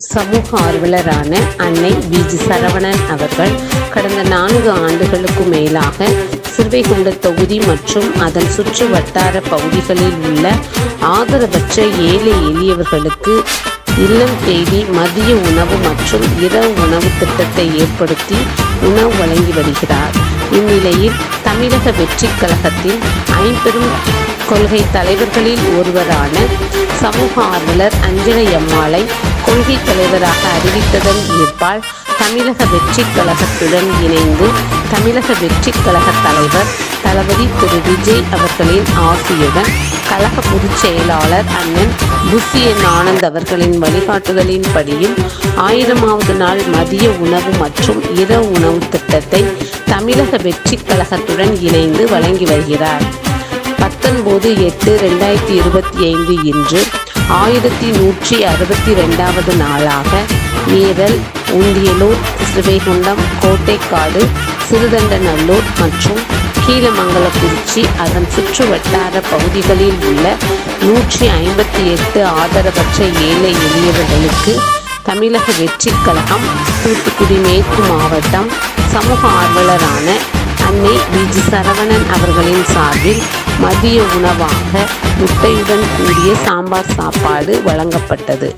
சமூக ஆர்வலரான அன்னை வி.ஜி. சரவணன் அவர்கள் கடந்த 4 ஆண்டுகளுக்கு மேலாக சிறுவைகுண்டம் தொகுதி மற்றும் அதன் சுற்று வட்டார பகுதிகளில் உள்ள ஆதரவற்ற ஏழை எளியவர்களுக்கு இல்லம் தேடி மதிய உணவு மற்றும் இரவு உணவு திட்டத்தை ஏற்படுத்தி உணவு வழங்கி வருகிறார். இந்நிலையில் தமிழக வெற்றிக் கழகத்தின் ஐம்பெரும் கொள்கை தலைவர்களில் ஒருவரான சமூக ஆர்வலர் அஞ்சலை அம்மாளை கொள்கை தலைவராக அறிவித்ததன் ஏற்பால் தமிழக வெற்றிக் கழகத்துடன் இணைந்து தமிழக வெற்றிக் கழக தலைவர் தளபதி திரு விஜய் அவர்களின் ஆசியுடன் கழக பொதுச் செயலாளர் அண்ணன் புஷி ஆனந்த் அவர்களின் வழிகாட்டுதலின்படியும் 1000வது நாள் மதிய உணவு மற்றும் இரவு உணவு திட்டத்தை தமிழக வெற்றிக் கழகத்துடன் இணைந்து வழங்கி வருகிறார். 19/8/2025 இன்று 1162வது நாளாக ஏரல், உண்டியலூர், சிறுவைகுண்டம், கோட்டைக்காடு, சிறுதண்டநல்லூர் மற்றும் கீழமங்கலக்குறிச்சி அதன் சுற்று வட்டார பகுதிகளில் உள்ள 158 ஆதரவற்ற ஏழை எளியவர்களுக்கு தமிழக வெற்றிக் கழகம் தூத்துக்குடி மேற்கு மாவட்டம் சமூக ஆர்வலரான அன்னை வி.ஜி. சரவணன் அவர்களின் சார்பில் மதிய உணவாக முட்டையுடன் கூடிய சாம்பார் சாப்பாடு வழங்கப்பட்டது.